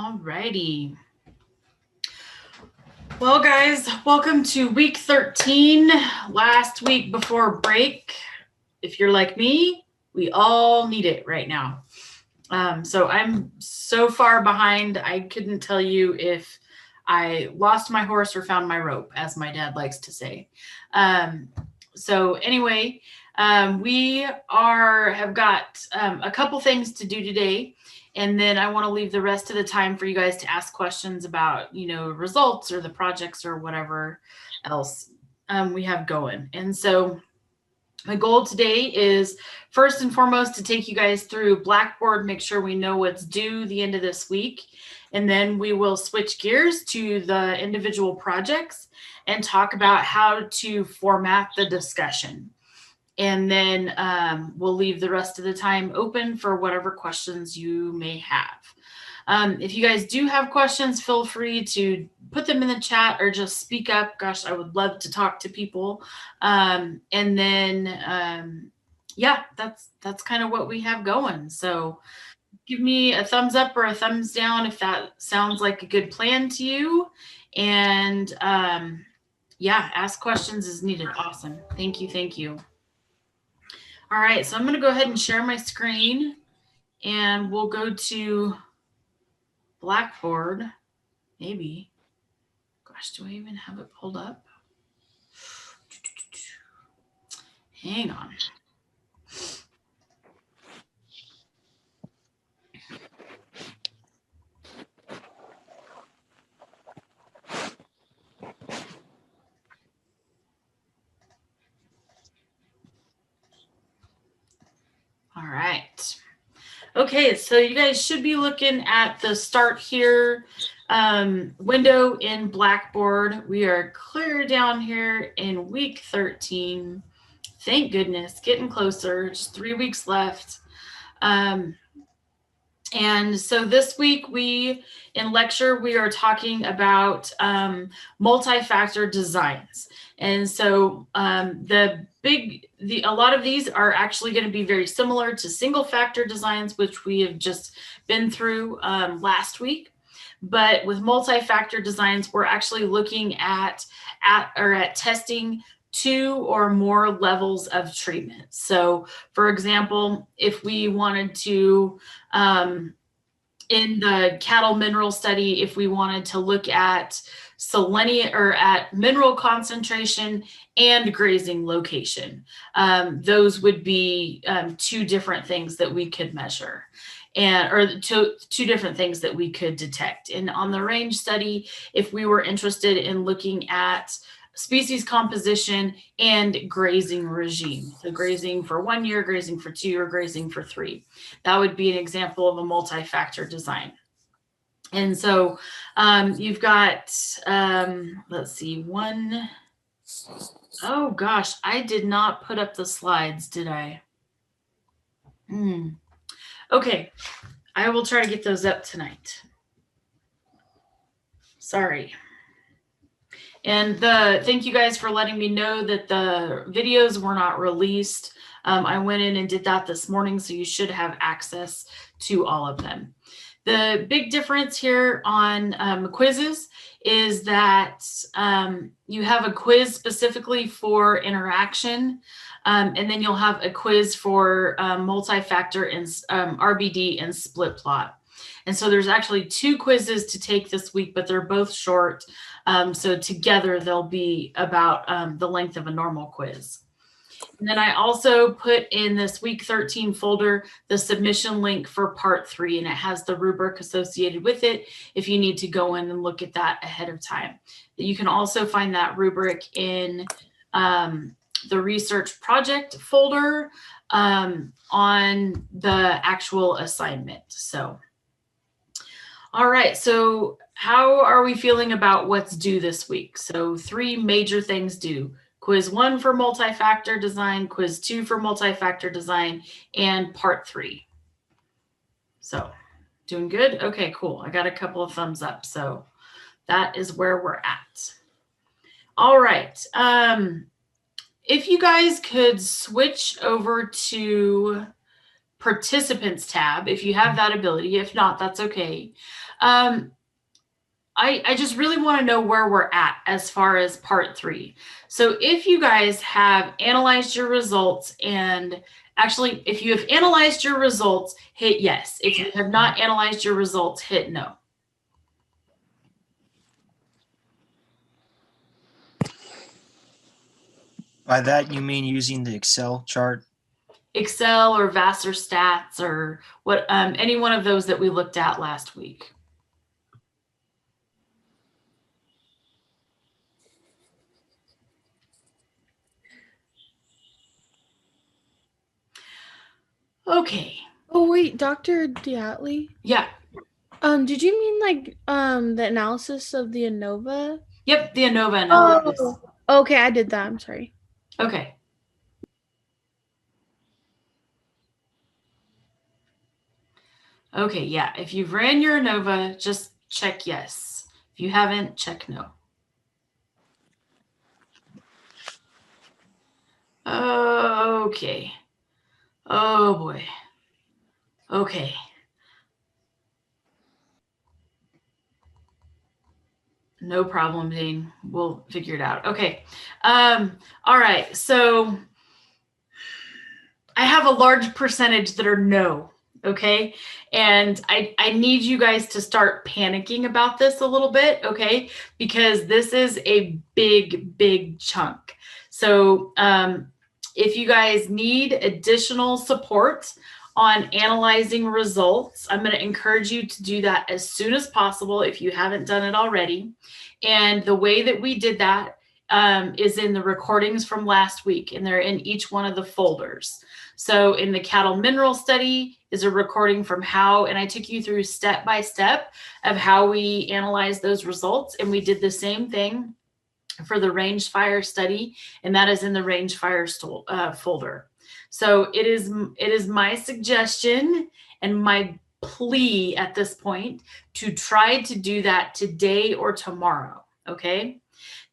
All righty. Well, guys, welcome to week 13, last week before break. If you're like me, we all need it right now. So I'm so far behind, I couldn't tell you if I lost my horse or found my rope, as my dad likes to say. So anyway, we have got a couple things to do today. And then I want to leave the rest of the time for you guys to ask questions about, results or the projects or whatever else we have going. And so my goal today is first and foremost to take you guys through Blackboard, make sure we know what's due the end of this week. And then we will switch gears to the individual projects and talk about how to format the discussion. And then we'll leave the rest of the time open for whatever questions you may have. If you guys do have questions, feel free to put them in the chat or just speak up. Gosh, I would love to talk to people. And then, yeah, that's kind of what we have going. So give me a thumbs up or a thumbs down if that sounds like a good plan to you. And yeah, ask questions as needed. Awesome. Thank you. Thank you. All right, so I'm going to go ahead and share my screen and we'll go to Blackboard. Maybe. Gosh, do I even have it pulled up? Hang on. All right. Okay, so you guys should be looking at the start here window in Blackboard. We are clear down here in week 13. Thank goodness, getting closer, just 3 weeks left. And so this week in lecture, we are talking about multi-factor designs. And so a lot of these are actually going to be very similar to single factor designs, which we have just been through last week. But with multi-factor designs, we're actually looking at testing 2 or more levels of treatment. So for example, if we wanted to, in the cattle mineral study, if we wanted to look at selenium or at mineral concentration and grazing location, those would be 2 different things that we could measure. Or two different things that we could detect. And on the range study, if we were interested in looking at species composition and grazing regime, so grazing for 1 year, grazing for 2, or grazing for 3, that would be an example of a multi-factor design. And so you've got, let's see, oh gosh, I did not put up the slides, did I? Okay, I will try to get those up tonight. Sorry. And thank you guys for letting me know that the videos were not released. I went in and did that this morning, so you should have access to all of them. The big difference here on quizzes is that you have a quiz specifically for interaction, and then you'll have a quiz for multi-factor and RBD and split plot. And so there's actually 2 quizzes to take this week, but they're both short. So together they'll be about the length of a normal quiz. And then I also put in this week 13 folder the submission link for part 3, and it has the rubric associated with it if you need to go in and look at that ahead of time. You can also find that rubric in the research project folder on the actual assignment. So, all right, so how are we feeling about what's due this week? So 3 major things due. Quiz 1 for multi-factor design, quiz 2 for multi-factor design, and part 3. So doing good? Okay, cool. I got a couple of thumbs up. So that is where we're at. All right. If you guys could switch over to participants tab if you have that ability. If not, that's okay. I just really want to know where we're at as far as part 3. So if you guys have analyzed your results, and actually, if you have analyzed your results, hit yes. If you have not analyzed your results, hit no. By that, you mean using the Excel chart? Excel or Vassar Stats or what? Any one of those that we looked at last week. Okay. Oh wait, Dr. Diatley? Yeah. Did you mean like the analysis of the ANOVA? Yep, the ANOVA analysis. Oh, okay, I did that. I'm sorry. Okay. Okay, yeah. If you've ran your ANOVA, just check yes. If you haven't, check no. Okay. Oh boy. Okay. No problem, Dean. We'll figure it out. Okay. All right. So I have a large percentage that are no. Okay. And I need you guys to start panicking about this a little bit. Okay. Because this is a big, big chunk. So if you guys need additional support on analyzing results, I'm going to encourage you to do that as soon as possible if you haven't done it already. And the way that we did that is in the recordings from last week, and they're in each one of the folders. So in the cattle mineral study is a recording from how, and I took you through step by step of how we analyzed those results. And we did the same thing for the range fire study, and that is in the range fire folder. So it is my suggestion and my plea at this point to try to do that today or tomorrow, okay?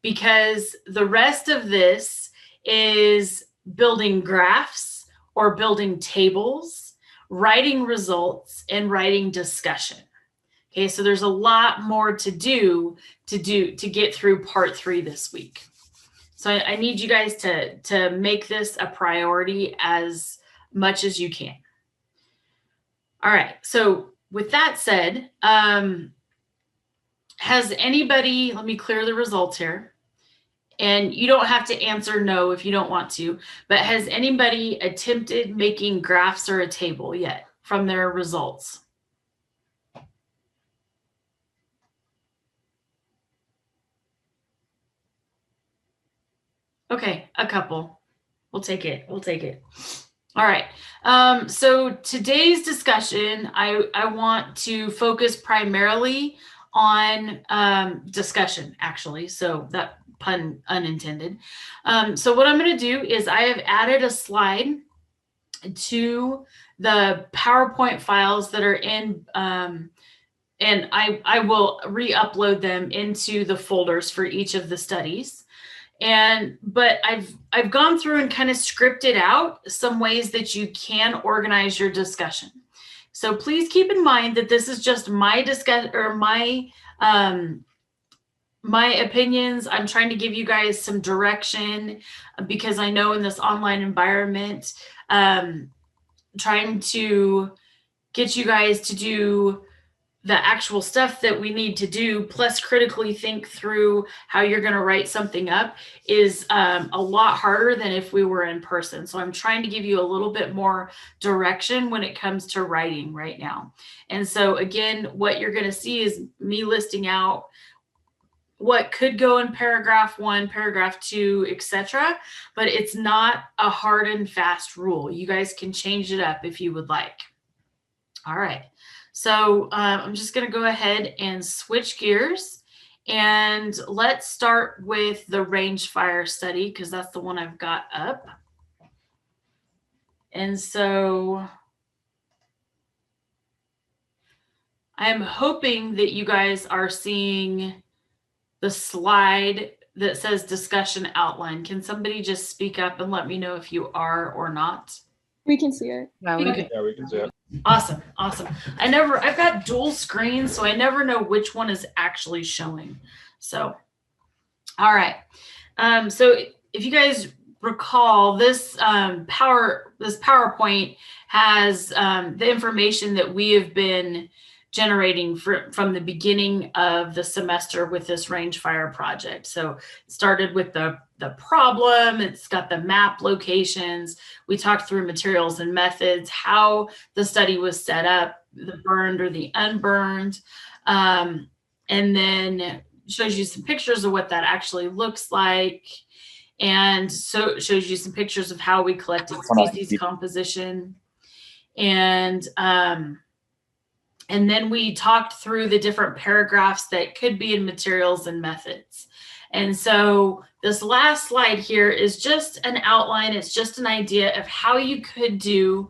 Because the rest of this is building graphs or building tables, writing results, and writing discussion. Okay, so there's a lot more to get through part 3 this week. So I need you guys to make this a priority as much as you can. All right, so with that said, has anybody, let me clear the results here. And you don't have to answer no if you don't want to, but has anybody attempted making graphs or a table yet from their results? Okay, a couple. We'll take it. We'll take it. All right. So today's discussion, I want to focus primarily on discussion, actually. So that pun unintended. So what I'm going to do is I have added a slide to the PowerPoint files that are in, and I will re-upload them into the folders for each of the studies. But I've gone through and kind of scripted out some ways that you can organize your discussion. So please keep in mind that this is just my discussion or my opinions. I'm trying to give you guys some direction because I know in this online environment, trying to get you guys to do the actual stuff that we need to do, plus critically think through how you're going to write something up is a lot harder than if we were in person. So I'm trying to give you a little bit more direction when it comes to writing right now. And so again, what you're going to see is me listing out what could go in paragraph 1, paragraph 2, etc. But it's not a hard and fast rule. You guys can change it up if you would like. All right. So I'm just going to go ahead and switch gears, and let's start with the range fire study because that's the one I've got up. And so I'm hoping that you guys are seeing the slide that says discussion outline. Can somebody just speak up and let me know if you are or not? We can see it. Okay. Yeah, we can see it. Awesome. I've got dual screens, so I never know which one is actually showing. So, all right. So if you guys recall, this PowerPoint has the information that we have been generating from the beginning of the semester with this range fire project. So it started with the problem, it's got the map locations, we talked through materials and methods, how the study was set up, the burned or the unburned, and then shows you some pictures of what that actually looks like. And so it shows you some pictures of how we collected species composition. And then we talked through the different paragraphs that could be in materials and methods. And so this last slide here is just an outline. It's just an idea of how you could do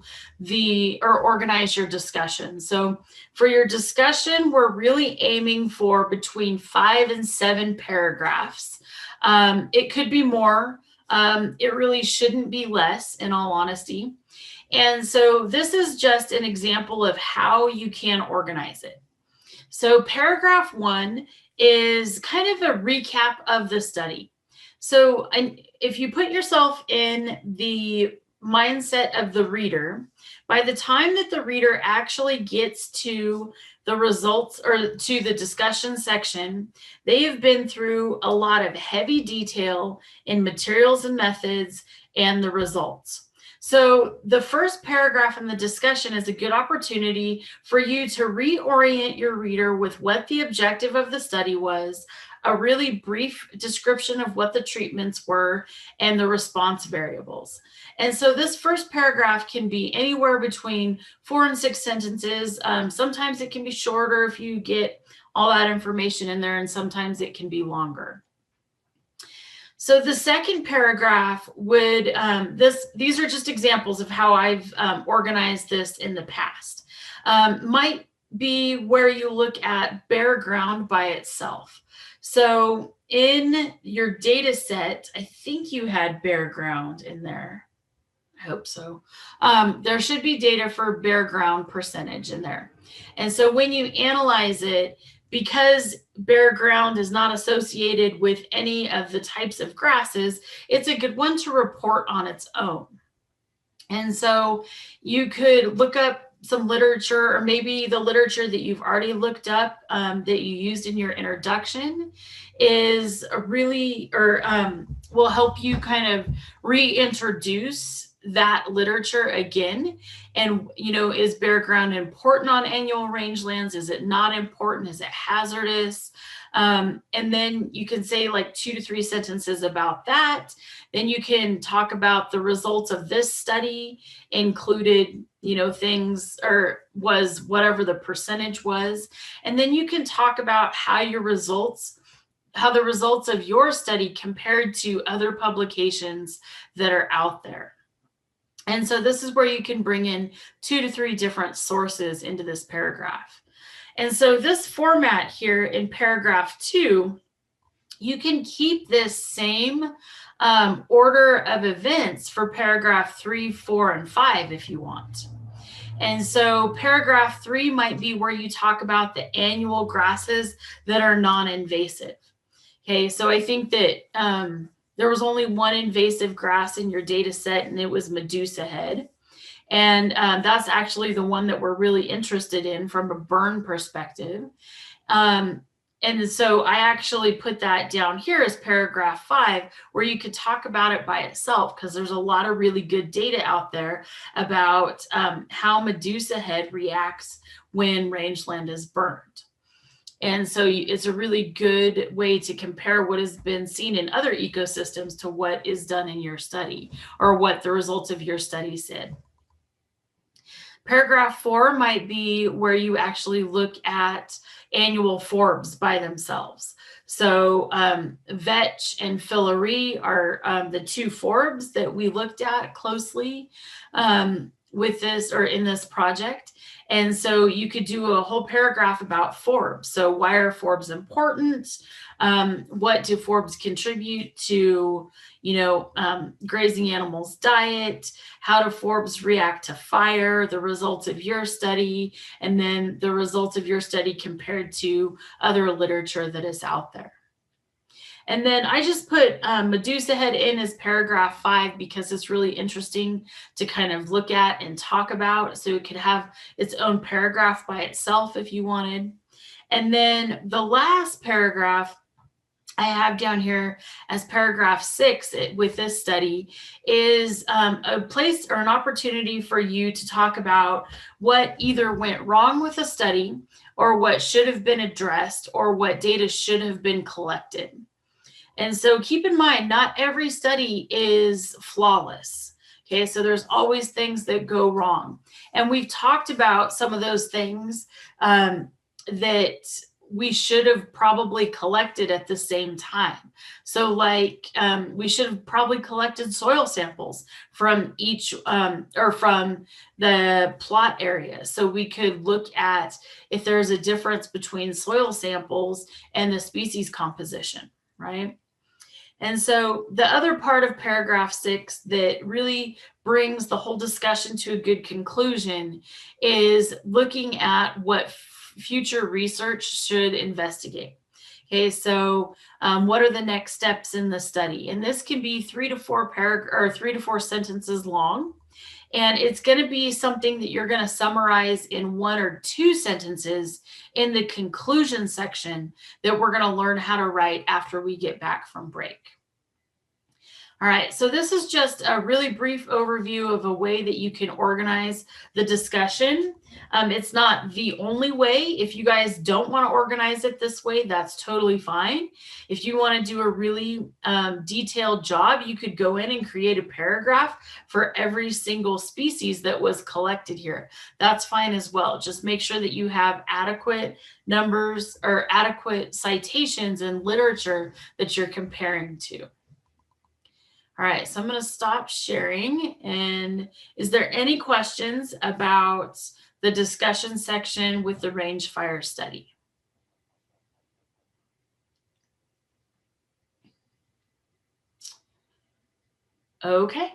or organize your discussion. So for your discussion, we're really aiming for between 5 and 7 paragraphs. It could be more. It really shouldn't be less, in all honesty. And so this is just an example of how you can organize it. So paragraph 1 is kind of a recap of the study. So if you put yourself in the mindset of the reader, by the time that the reader actually gets to the results or to the discussion section, they have been through a lot of heavy detail in materials and methods and the results. So the first paragraph in the discussion is a good opportunity for you to reorient your reader with what the objective of the study was, a really brief description of what the treatments were, and the response variables. And so this first paragraph can be anywhere between 4 and 6 sentences. Sometimes it can be shorter if you get all that information in there, and sometimes it can be longer. So the second paragraph would, these are just examples of how I've organized this in the past. Might be where you look at bare ground by itself. So in your data set, I think you had bare ground in there. I hope so. There should be data for bare ground percentage in there. And so when you analyze it, because bare ground is not associated with any of the types of grasses, it's a good one to report on its own. And so you could look up some literature, or maybe the literature that you've already looked up that you used in your introduction is will help you kind of reintroduce that literature again. And, is bare ground important on annual rangelands? Is it not important? Is it hazardous? And then you can say like 2 to 3 sentences about that. Then you can talk about the results of this study included, things, or was whatever the percentage was. And then you can talk about how the results of your study compared to other publications that are out there. And so this is where you can bring in 2 to 3 different sources into this paragraph. And so this format here in paragraph 2, you can keep this same order of events for paragraph 3, 4, and 5 if you want. And so paragraph 3 might be where you talk about the annual grasses that are non-invasive. Okay, so I think that there was only one invasive grass in your data set, and it was Medusa head. And that's actually the one that we're really interested in from a burn perspective. And so I actually put that down here as paragraph 5, where you could talk about it by itself, because there's a lot of really good data out there about how Medusa head reacts when rangeland is burned. And so it's a really good way to compare what has been seen in other ecosystems to what is done in your study, or what the results of your study said. Paragraph 4 might be where you actually look at annual forbs by themselves. So vetch and filaree are the 2 forbs that we looked at closely. with this or in this project. And so you could do a whole paragraph about forbs. So why are forbs important? What do forbs contribute to, grazing animals' diet? How do forbs react to fire? The results of your study, and then the results of your study compared to other literature that is out there. And then I just put Medusa head in as paragraph 5 because it's really interesting to kind of look at and talk about. So it could have its own paragraph by itself if you wanted. And then the last paragraph I have down here as paragraph 6 with this study is a place or an opportunity for you to talk about what either went wrong with a study or what should have been addressed or what data should have been collected. And so keep in mind, not every study is flawless. Okay, so there's always things that go wrong. And we've talked about some of those things that we should have probably collected at the same time. So like we should have probably collected soil samples from each or from the plot area. So we could look at if there's a difference between soil samples and the species composition, right? And so the other part of paragraph 6 that really brings the whole discussion to a good conclusion is looking at what future research should investigate. Okay, so what are the next steps in the study? And this can be 3 to 4 sentences long. And it's going to be something that you're going to summarize in 1 or 2 sentences in the conclusion section that we're going to learn how to write after we get back from break. All right, so this is just a really brief overview of a way that you can organize the discussion. It's not the only way. If you guys don't want to organize it this way, that's totally fine. If you want to do a really detailed job, you could go in and create a paragraph for every single species that was collected here. That's fine as well. Just make sure that you have adequate numbers or adequate citations and literature that you're comparing to. All right, so I'm going to stop sharing. And is there any questions about the discussion section with the range fire study? Okay.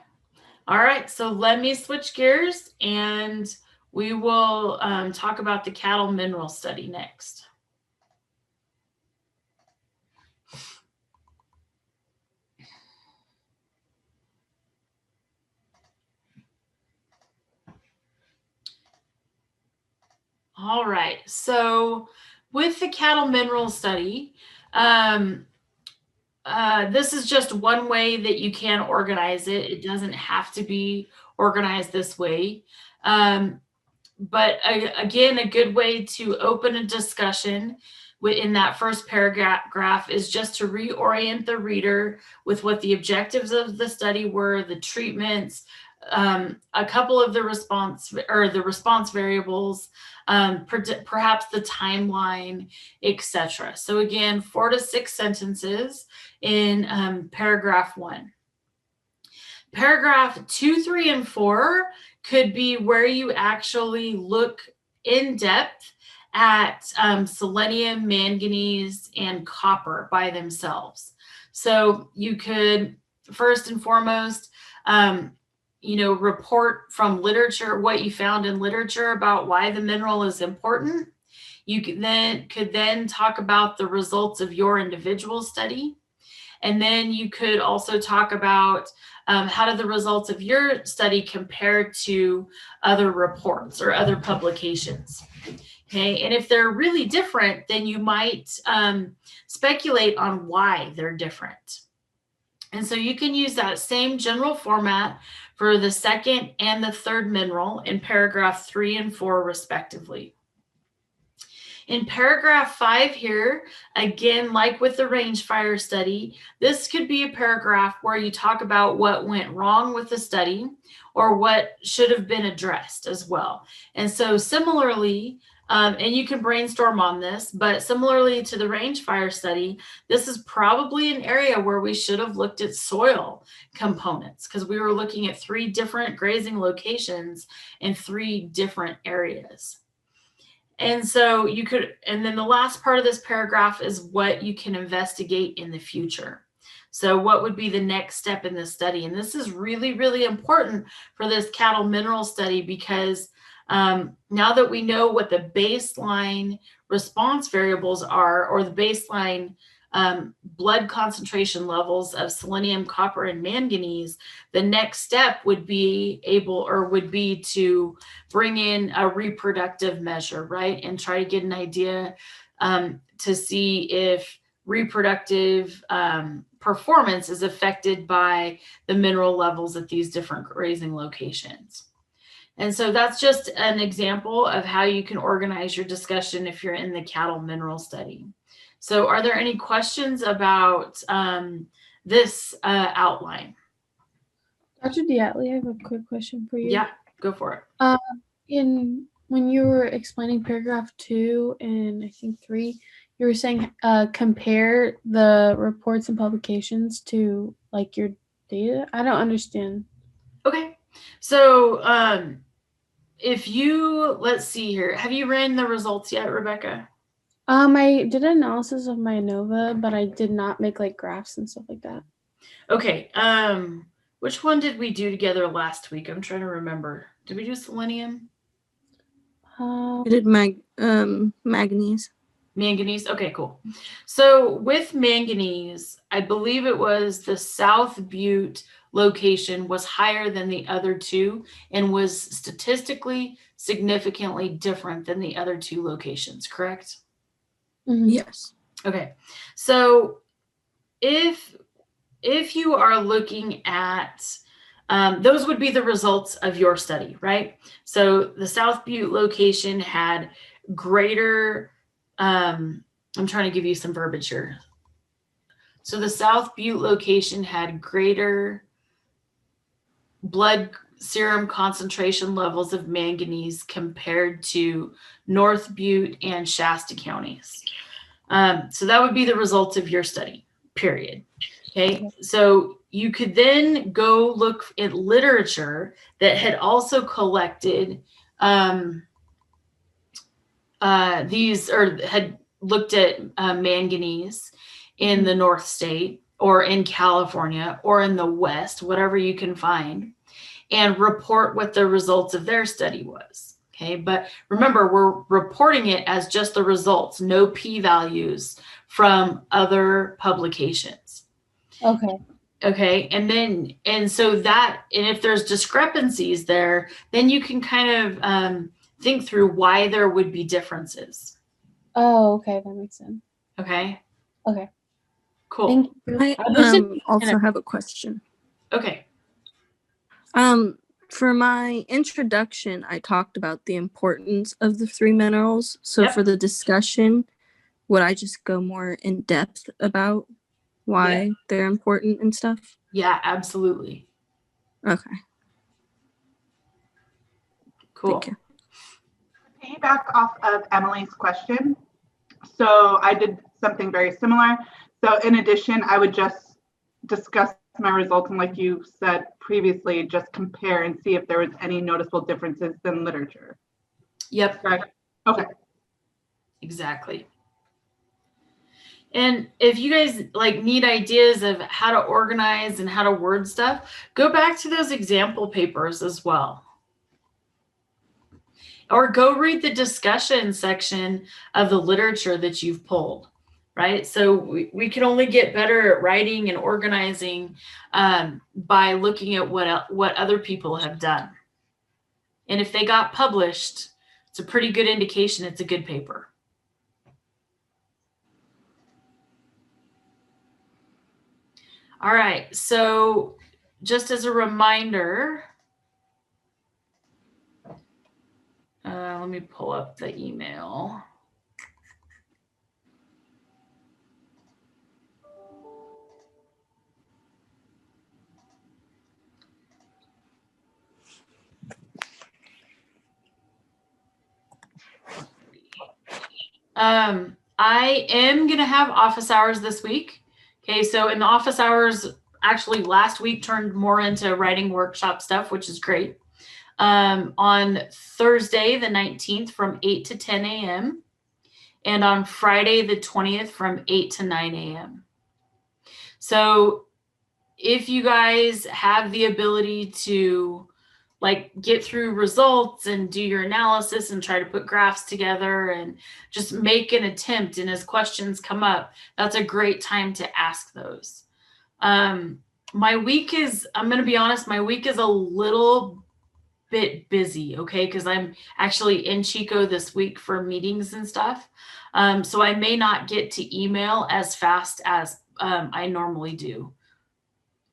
All right, so let me switch gears and we will talk about the cattle mineral study next. All right, so with the cattle mineral study, this is just one way that you can organize it. It doesn't have to be organized this way. But again, a good way to open a discussion in that first paragraph is just to reorient the reader with what the objectives of the study were, the treatments, a couple of the response variables, perhaps the timeline, etc. So again, 4 to 6 sentences in paragraph 1. Paragraph 2, 3, and 4 could be where you actually look in depth at selenium, manganese, and copper by themselves. So you could first and foremost, report from literature what you found in literature about why the mineral is important. You could then talk about the results of your individual study. And then you could also talk about how do the results of your study compare to other reports or other publications. Okay, and if they're really different, then you might speculate on why they're different. And so you can use that same general format for the second and the third mineral in paragraph 3 and 4 respectively. In paragraph 5 here, again, like with the range fire study, this could be a paragraph where you talk about what went wrong with the study or what should have been addressed as well. And so similarly, And you can brainstorm on this, but similarly to the range fire study, this is probably an area where we should have looked at soil components because we were looking at 3 different grazing locations in 3 different areas. And so you could, and then the last part of this paragraph is what you can investigate in the future. So what would be the next step in this study? And this is really, really important for this cattle mineral study because now that we know what the baseline response variables are, or the baseline blood concentration levels of selenium, copper, and manganese, the next step would be to bring in a reproductive measure, right? And try to get an idea to see if reproductive performance is affected by the mineral levels at these different grazing locations. And so that's just an example of how you can organize your discussion if you're in the cattle mineral study. So are there any questions about this outline? Dr. Diatley, I have a quick question for you. Yeah, go for it. When you were explaining paragraph 2 and I think 3, you were saying compare the reports and publications to like your data. I don't understand. Okay, so if you, let's see here, have you ran the results yet, Rebecca? I did an analysis of my ANOVA, but I did not make like graphs and stuff like that. Okay, which one did we do together last week? I'm trying to remember. Did we do selenium? I did manganese. Manganese. Okay, cool. So with manganese, I believe it was the South Butte location was higher than the other 2 and was statistically significantly different than the other 2 locations, correct? Mm-hmm. Yes. Okay. So if you are looking at those would be the results of your study, right? So the South Butte location had greater, I'm trying to give you some verbiage here. So the South Butte location had greater blood serum concentration levels of manganese compared to North Butte and Shasta counties. So that would be the results of your study, period. Okay, so you could then go look at literature that had also collected these, or had looked at manganese in the North State or in California or in the West, whatever you can find, and report what the results of their study was. Okay, but remember, we're reporting it as just the results, no p-values from other publications. Okay. Okay, and so if there's discrepancies there, then you can kind of think through why there would be differences. Oh, okay, that makes sense. Okay. Okay. Cool. Thank you. I also have a question. Okay. For my introduction, I talked about the importance of the 3 minerals. So Yep. for the discussion, would I just go more in depth about why they're important and stuff? Yeah, absolutely. Okay. Cool. Thank you. Piggyback off of Emily's question. So I did something very similar. So in addition, I would just discuss my results and, like you said previously, just compare and see if there was any noticeable differences in literature. Yep. Right. Okay. Exactly. And if you guys need ideas of how to organize and how to word stuff, go back to those example papers as well. Or go read the discussion section of the literature that you've pulled, right? So we can only get better at writing and organizing by looking at what other people have done. And if they got published, it's a pretty good indication it's a good paper. All right, so just as a reminder, let me pull up the email. I am going to have office hours this week. Okay, so in the office hours, actually last week turned more into writing workshop stuff, which is great. On Thursday, the 19th from 8 to 10 a.m. and on Friday, the 20th from 8 to 9 a.m. So if you guys have the ability to like get through results and do your analysis and try to put graphs together and just make an attempt, and as questions come up, that's a great time to ask those. My week is, I'm going to be honest, my week is a little bit busy, okay, because I'm actually in Chico this week for meetings and stuff. So I may not get to email as fast as I normally do.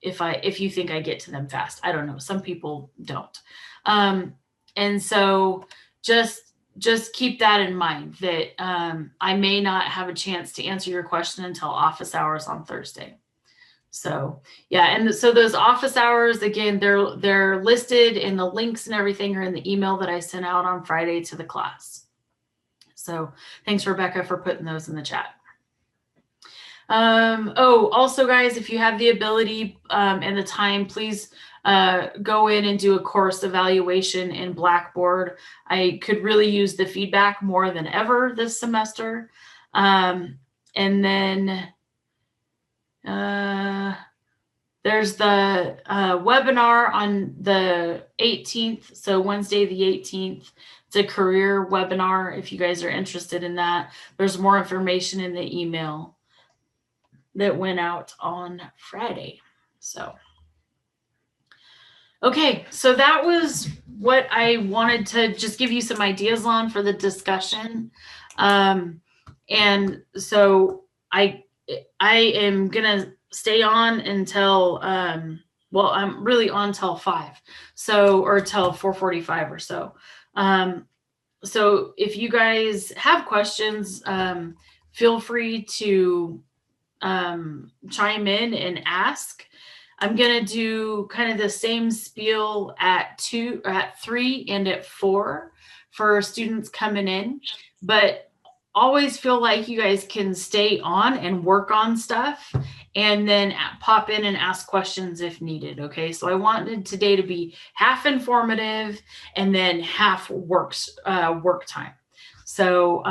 If you think I get to them fast, I don't know. Some people don't. And so just keep that in mind that I may not have a chance to answer your question until office hours on Thursday. So yeah, and so those office hours, again, they're listed, and the links and everything are in the email that I sent out on Friday to the class. So thanks, Rebecca, for putting those in the chat. Also, guys, if you have the ability and the time, please go in and do a course evaluation in Blackboard. I could really use the feedback more than ever this semester. And then there's the webinar on the 18th. So Wednesday, the 18th. It's a career webinar. If you guys are interested in that, there's more information in the email that went out on Friday. So, okay, so that was what I wanted to just give you some ideas on for the discussion. And so I am gonna stay on until well, I'm really on till 5, so, or till 4:45 or so. So if you guys have questions, feel free to chime in and ask. I'm gonna do kind of the same spiel at 2, at 3, and at 4 for students coming in, but always feel like you guys can stay on and work on stuff and then pop in and ask questions if needed. Okay, so I wanted today to be half informative and then half work time. So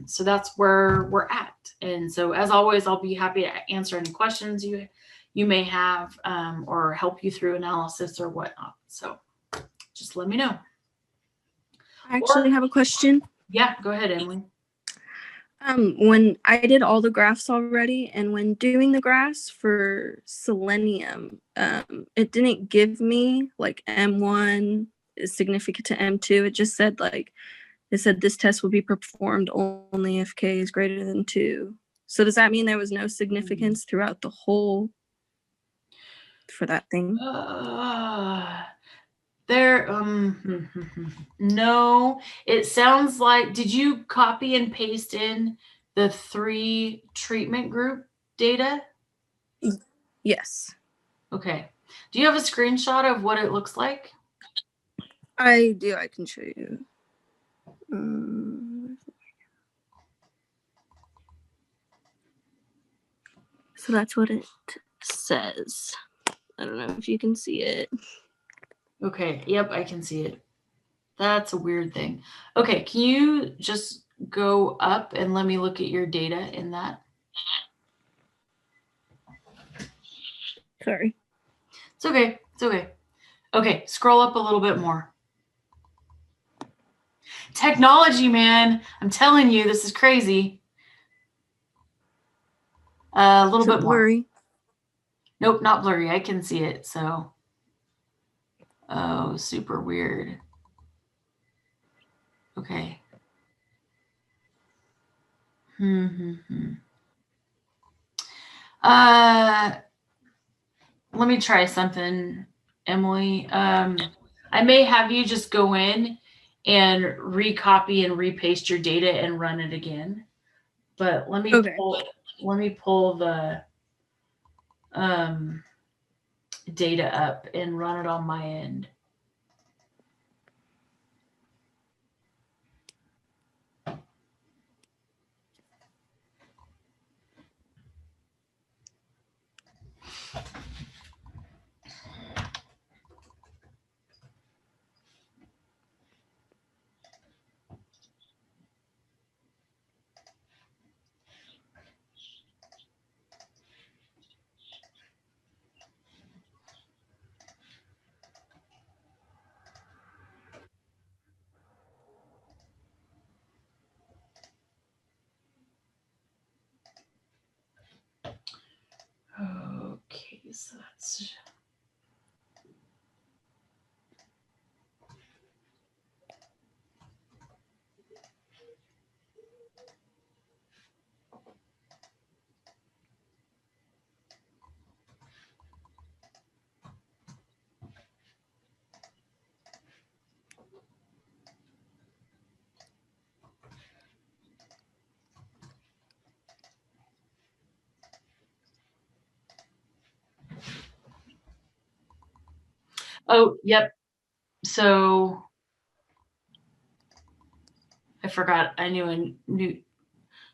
so that's where we're at. And so as always, I'll be happy to answer any questions you may have or help you through analysis or whatnot. So just let me know. I actually have a question. Yeah, go ahead, Emily. When I did all the graphs already, and when doing the graphs for selenium, it didn't give me like M1 is significant to M2. It just said like, it said this test will be performed only if K is greater than 2. So does that mean there was no significance throughout the whole for that thing? No, it sounds like, did you copy and paste in the 3 treatment group data? Yes. Okay. Do you have a screenshot of what it looks like? I do. I can show you. So that's what it says. I don't know if you can see it. Okay. Yep, I can see it. That's a weird thing. Okay, can you just go up and let me look at your data in that? Sorry. It's okay. It's okay. Okay, scroll up a little bit more. Technology, man. I'm telling you, this is crazy. A little bit blurry. more. Nope, not blurry. I can see it. So, oh, super weird. Okay. Let me try something, Emily. I may have you just go in and recopy and repaste your data and run it again. But let me pull the data up and run it on my end. So that's oh, yep. So I forgot. I knew a new.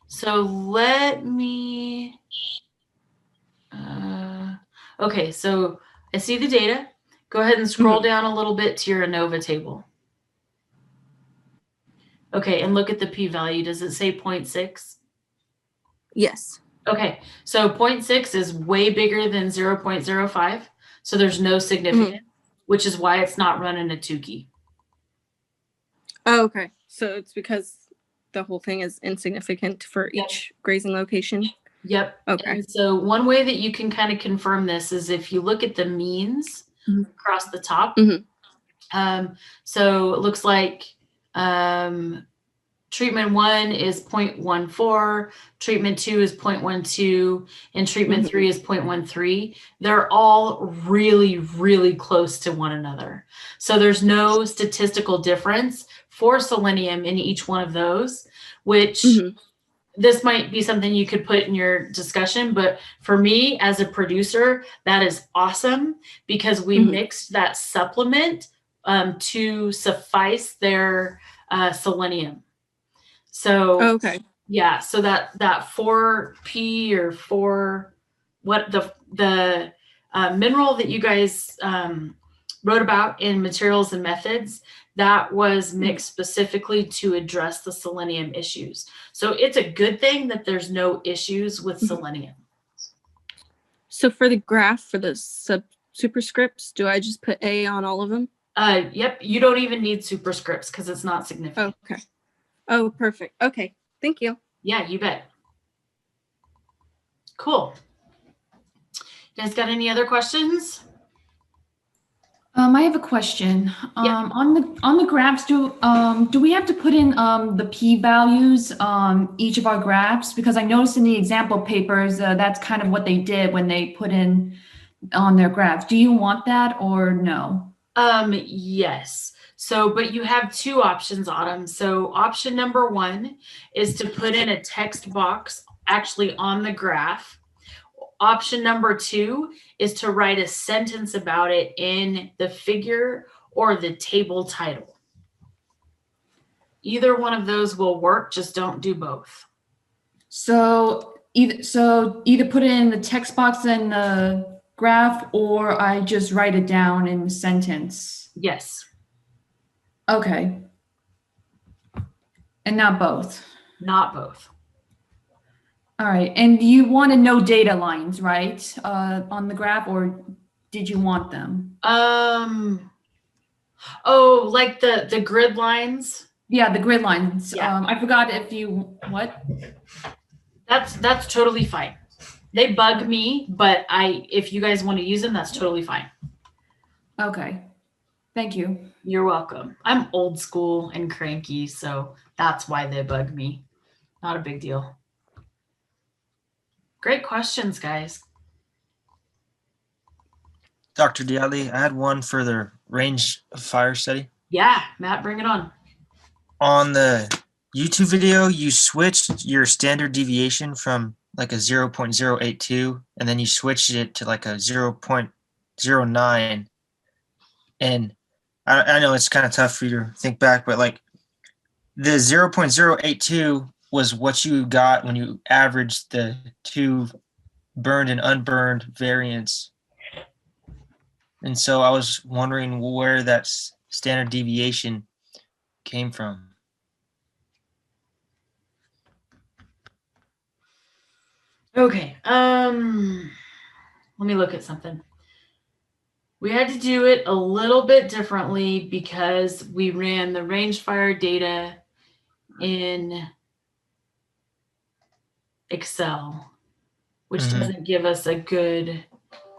So let me. Okay, so I see the data. Go ahead and scroll down a little bit to your ANOVA table. Okay, and look at the p-value. Does it say 0.6? Yes. Okay, so 0.6 is way bigger than 0.05. So there's no significance, which is why it's not running a Tukey. Oh, okay. So it's because the whole thing is insignificant for Yep. each grazing location. Yep. Okay. And so one way that you can kind of confirm this is if you look at the means across the top. So it looks like treatment 1 is 0.14, treatment 2 is 0.12, and treatment 3 is 0.13. They're all really, really close to one another. So there's no statistical difference for selenium in each one of those, which this might be something you could put in your discussion, but for me as a producer, that is awesome because we mixed that supplement to suffice their selenium. So yeah, so that 4P or 4, what the mineral that you guys wrote about in materials and methods, that was mixed specifically to address the selenium issues. So it's a good thing that there's no issues with selenium. So for the graph for the superscripts, do I just put A on all of them? Yep, you don't even need superscripts because it's not significant. Okay. Oh, perfect. Okay. Thank you. Yeah, you bet. Cool. You guys got any other questions? I have a question. On the graphs, do we have to put in the p-values on each of our graphs? Because I noticed in the example papers that's kind of what they did when they put in on their graphs. Do you want that or no? Yes. So, but you have two options, Autumn. So option number 1 is to put in a text box actually on the graph. Option number 2 is to write a sentence about it in the figure or the table title. Either one of those will work, just don't do both. So either put it in the text box in the graph or I just write it down in the sentence. Yes. Okay. And not both. Not both. All right. And you wanted no data lines, right? On the graph, or did you want them? Oh, like the grid lines? Yeah, the grid lines. Yeah. I forgot if you, what? That's totally fine. They bug me, but if you guys want to use them, that's totally fine. Okay. Thank you. You're welcome. I'm old school and cranky, so that's why they bug me. Not a big deal. Great questions, guys. Dr. Diatley, I had one for the range of fire study. Yeah, Matt, bring it on. On the YouTube video, you switched your standard deviation from like a 0.082, and then you switched it to like a 0.09. And I know it's kind of tough for you to think back, but like the 0.082 was what you got when you averaged the two burned and unburned variants. And so I was wondering where that standard deviation came from. Okay. Let me look at something. We had to do it a little bit differently because we ran the range fire data in Excel, which doesn't give us a good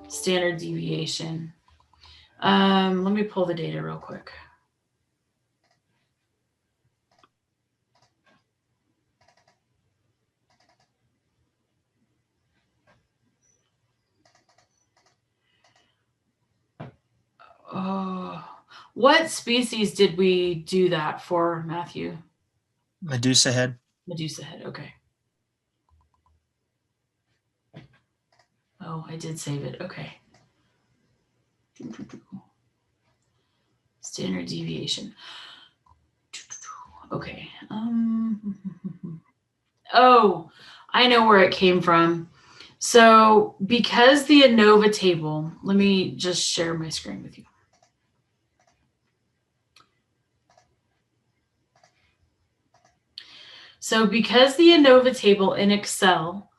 standard deviation. Let me pull the data real quick. Oh, what species did we do that for, Matthew? Medusa head. Medusa head, okay. Oh, I did save it, okay. Standard deviation. Okay. Oh, I know where it came from. So because the ANOVA table, let me just share my screen with you. So because the ANOVA table in Excel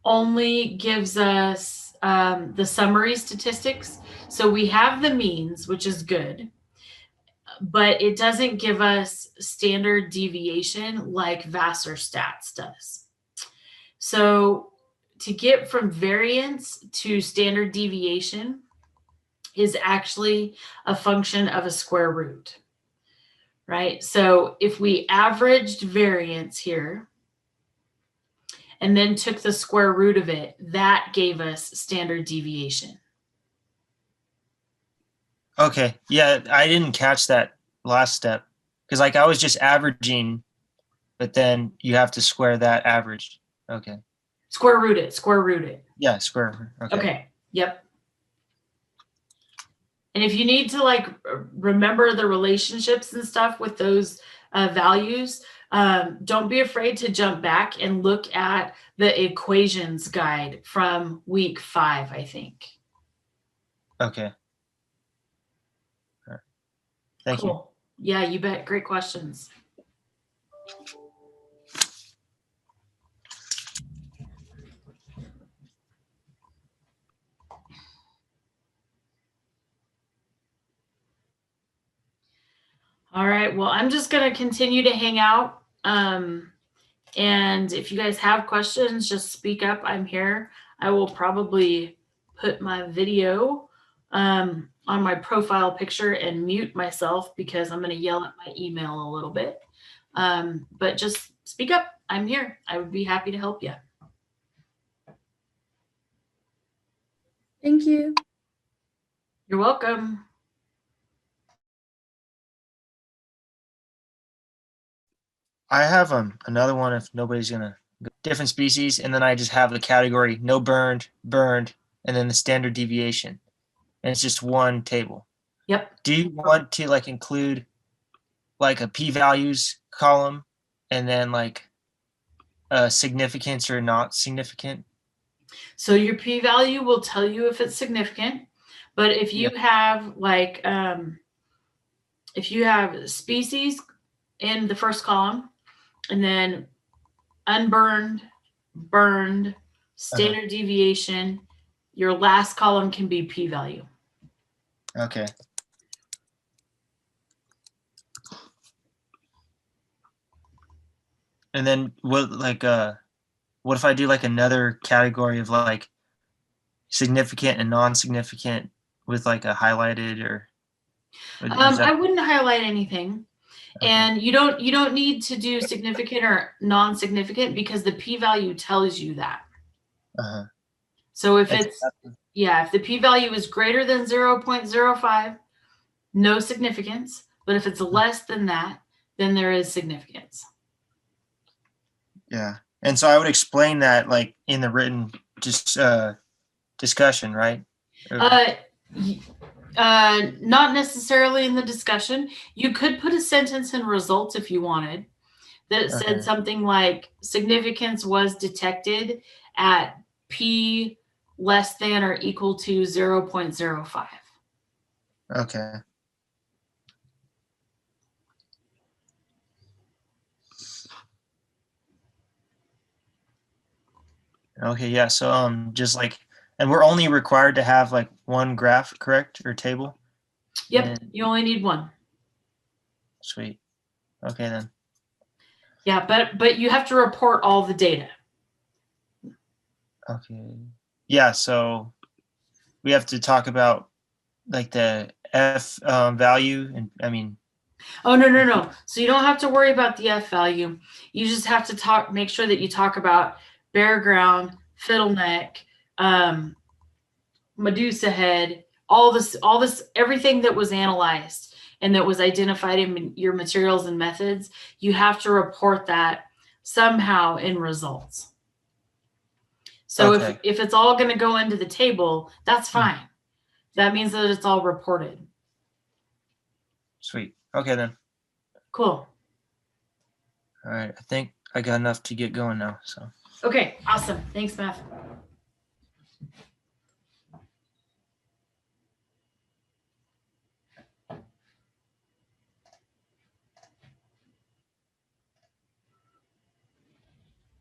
only gives us the summary statistics, so we have the means, which is good, but it doesn't give us standard deviation like Vassar Stats does. So to get from variance to standard deviation is actually a function of a square root, right? So if we averaged variance here and then took the square root of it, that gave us standard deviation. Okay. Yeah, I didn't catch that last step because like I was just averaging, but then you have to square that averaged. Okay. Square root it, square root it. Yeah, square. Okay. Okay, yep. And if you need to like remember the relationships and stuff with those values, don't be afraid to jump back and look at the equations guide from week 5, I think. Okay. All right. Thank you. Cool. Yeah, you bet. Great questions. All right, well, I'm just going to continue to hang out. And if you guys have questions, just speak up. I'm here. I will probably put my video on my profile picture and mute myself because I'm going to yell at my email a little bit. But just speak up. I'm here. I would be happy to help you. Thank you. You're welcome. I have another one if nobody's gonna different species, and then I just have the category no burned, burned, and then the standard deviation. And it's just one table. Yep. Do you want to like include like a p-values column and then like a significance or not significant? So your p-value will tell you if it's significant, but if you have like, if you have species in the first column and then unburned, burned, standard deviation, your last column can be p-value. Okay. And then what if I do like another category of like significant and non-significant with like a highlighted or I wouldn't highlight anything. Okay. And you don't need to do significant or non-significant because the p-value tells you that. Uh-huh. So if if the p-value is greater than 0.05, no significance. But if it's less than that, then there is significance. Yeah. And so I would explain that like in the written discussion, right? Not necessarily in the discussion. You could put a sentence in results if you wanted that said something like significance was detected at p less than or equal to 0.05. Okay. Okay, yeah. So just like, and we're only required to have like one graph, correct, or table? Yep, And- you only need one. Sweet. Okay then. Yeah, but you have to report all the data. Okay. Yeah, so we have to talk about like the F value, and I mean, Oh, no. So you don't have to worry about the F value. You just have to make sure that you talk about bare ground, fiddleneck, Medusa head, all this, everything that was analyzed and that was identified in your materials and methods. You have to report that somehow in results. So Okay. if it's all going to go into the table, that's fine. That means that it's all reported. sweet. Okay then. Cool. All right. I think I got enough to get going now. So. Okay, awesome. Thanks, Beth.